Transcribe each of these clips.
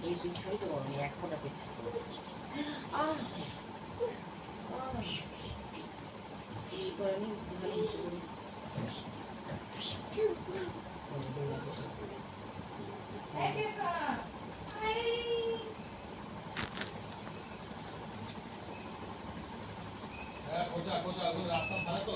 এই দুই ছবি তো আমি এক ফোটা পেয়েছি। আহ এই করে নি ভালো বসে করিস। রাস্তা ভালো তো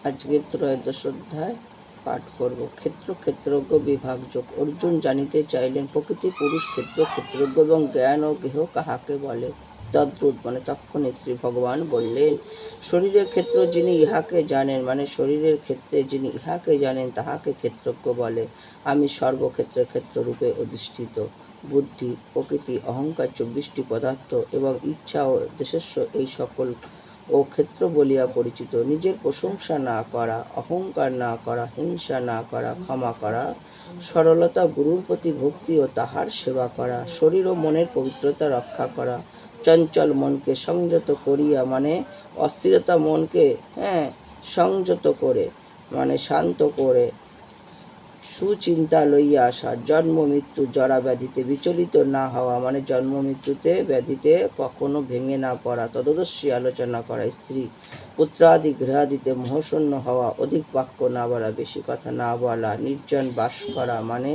আজকে ত্রয়োদশ অধ্যায় পাঠ করব। ক্ষেত্র ক্ষেত্রজ্ঞ বিভাগযোগ। অর্জুন জানিতে চাইলেন প্রকৃতি, পুরুষ, ক্ষেত্র, ক্ষেত্রজ্ঞ এবং জ্ঞান ও গেহ কাহাকে বলে। তদ্রূপ মানে তক্ষণে শ্রী ভগবান বললেন, শরীরের ক্ষেত্র যিনি ইহাকে জানেন, মানে শরীরের ক্ষেত্রে যিনি ইহাকে জানেন তাহাকে ক্ষেত্রজ্ঞ বলে। আমি সর্বক্ষেত্রে ক্ষেত্ররূপে অধিষ্ঠিত। বুদ্ধি, প্রকৃতি, অহংকার 24টি পদার্থ এবং ইচ্ছা ও দেশস্ব এই সকল ও ক্ষেত্র বলিয়া পরিচিত। নিজের প্রশংসা না করা, অহংকার না করা, হিংসা না করা, ক্ষমা করা, সরলতা, গুরুর প্রতি ভক্তি ও তাহার সেবা করা, শরীর ও মনের পবিত্রতা রক্ষা করা, চঞ্চল মনকে সংযত করিয়া মানে অস্থিরতা মনকে সংযত করে মানে শান্ত করে সুচিন্তা লইয়া আসা, জন্ম মৃত্যু জরা ব্যাধিতে বিচলিত না হওয়া মানে জন্ম মৃত্যুতে ব্যাধিতে কখনো ভেঙে না পড়া, তদদর্শী আলোচনা করা, স্ত্রী পুত্রাদি গৃহাদিতে মোহশূন্য হওয়া, অধিক বাক্য না বলা, বেশি কথা না বলা, নির্জন বাস করা মানে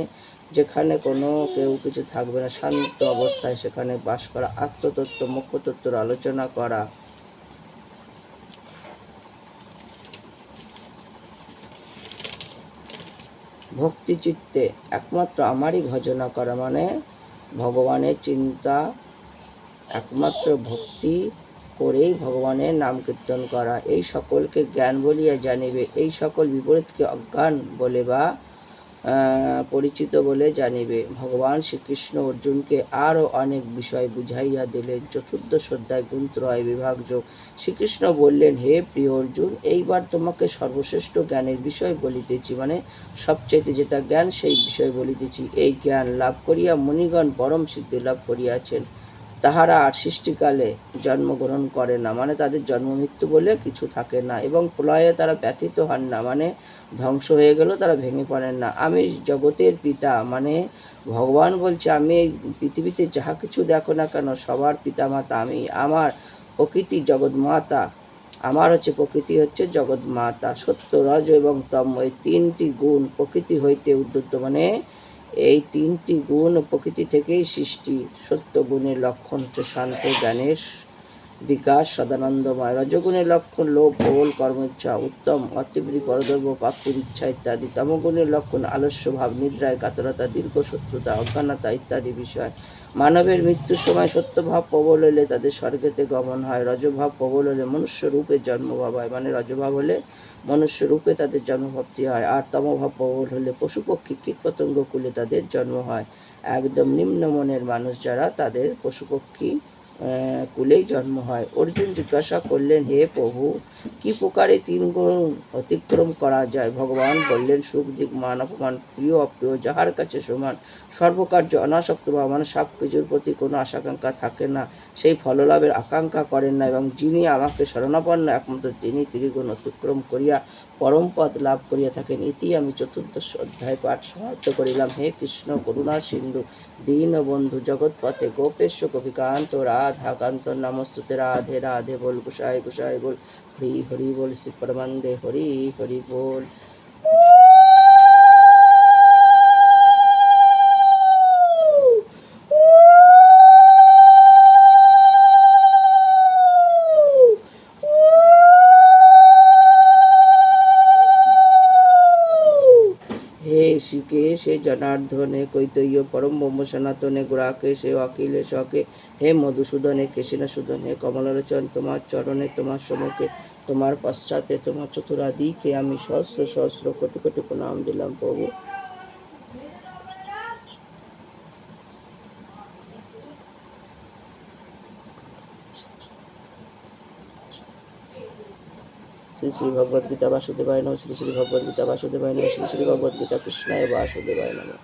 যেখানে কোনো কেউ কিছু থাকবে না, শান্ত অবস্থায় সেখানে বাস করা, আত্মতত্ত্ব মুখ্যতত্ত্বর আলোচনা করা, ভক্তি চিত্তে একমাত্র আমারই ভজনা করা মানে ভগবানের চিন্তা, একমাত্র ভক্তি করেই ভগবানের নাম কীর্তন করা, এই সকলকে জ্ঞান বলিয়া জানিবে, এই সকল বিপরীতকে অজ্ঞান বলে বা পরিচিত বলে জানিবে। ভগবান শ্রীকৃষ্ণ অর্জুনকে আরও অনেক বিষয় বুঝাইয়া দিলেন। চতুর্দশ অধ্যায় গুণত্রয় বিভাগযোগ। শ্রীকৃষ্ণ বললেন, হে প্রিয় অর্জুন, এইবার তোমাকে সর্বশ্রেষ্ঠ জ্ঞানের বিষয় বলিতেছি, মানে সবচেয়ে যেটা জ্ঞান সেই বিষয় বলিতেছি। এই জ্ঞান লাভ করিয়া মুনিগণ পরম সিদ্ধি লাভ করিয়াছেন। তাহারা আর সৃষ্টিকালে জন্মগ্রহণ করে না, মানে তাদের জন্ম মৃত্যু বলে কিছু থাকে না, এবং প্রলয়ে তারা ব্যথিত হন না, মানে ধ্বংস হয়ে গেলেও তারা ভেঙে পড়েন না। আমি জগতের পিতা, মানে ভগবান বলছে আমি এই পৃথিবীতে যাহা কিছু দেখো না কেন সবার পিতামাতা আমি। আমার প্রকৃতি জগৎমাতা, আমার হচ্ছে প্রকৃতি হচ্ছে জগৎমাতা। সত্য, রজ এবং তম এই তিনটি গুণ প্রকৃতি হইতে উদ্যত, মানে এই তিনটি গুণ প্রকৃতি থেকেই সৃষ্টি। সত্য গুণের লক্ষণ হচ্ছে শান্ত, জ্ঞানের বিকাশ, সদানন্দময়। রজগুণের লক্ষণ লোভ, প্রবল কর্মেচ্ছা, উত্তম অতীব্র পরদ্রব্য প্রাপ্তির ইচ্ছা ইত্যাদি। তমগুণের লক্ষণ আলস্য ভাব, নিদ্রায় কাতরতা, দীর্ঘ শত্রুতা, অজ্ঞানতা ইত্যাদি বিষয়। মানবের মৃত্যুর সময় সত্যভাব প্রবল হলে তাদের স্বর্গেতে গমন হয়। রজভাব প্রবল হলে মনুষ্য রূপে জন্মভাব হয়, মানে রজভাব হলে মনুষ্য রূপে তাদের জন্মপ্রাপ্তি হয়। আর তমভাব প্রবল হলে পশু পক্ষী কীটপতঙ্গ কুলে তাদের জন্ম হয়। একদম নিম্ন মনের মানুষ যারা, তাদের পশু পক্ষী কুলেই জন্ম হয়। অর্জুন জিজ্ঞাসা করলেন, হে প্রভু, কি প্রকারে তিন গুণ অতিক্রম করা যায়? ভগবান বললেন, সুখ দিক, মান অপমান, প্রিয় অপ্রিয় যাহার কাছে সমান, সর্বকার্য অনাসক্ত বা মানে সব কিছুর প্রতি কোনো আশাকাঙ্ক্ষা থাকে না, সেই ফললাভের আকাঙ্ক্ষা করেন না, এবং যিনি আমাকে শরণাপন্ন একমাত্র তিনি ত্রিগুণ অতিক্রম করিয়া পরমপদ লাভ করিয়া থাকেন। ইতি আমি চতুর্দশ অধ্যায় পাঠ সমাপ্ত করিলাম। হে কৃষ্ণ করুণা সিন্ধু দীনবন্ধু জগৎপতে গোপেশ গোপিকান্ত রাধাকান্ত নমস্তুতে। রাধে রাধে বল, গোসাই গোসাই বল, হরি হরি বল, শ্রী পরমানন্দে হরি হরি বল। হে ঋষিকেশ, হে জনার্দনে, কৈতৈয় পরম ব্রহ্ম সনাতনে, গুড়াকেশ, হে অখিলেশ হকে, হে মধুসূদন, হে কেশিনাসূদন, হে কমলোচন, তোমার চরণে, তোমার সম্মুখে, তোমার পশ্চাতে, তোমার চতুরাদিকে আমি সহস্র সহস্র কোটি কোটি প্রণাম দিলাম প্রভু। শ্রী শ্রী ভগবদ গীতা বাসুদেবায় নমঃ। শ্রী শ্রী ভগবদ গীতা বাসুদেবায় নমঃ। শ্রী শ্রী ভগবদ গীতা কৃষ্ণায় বাসুদেবায় নমঃ।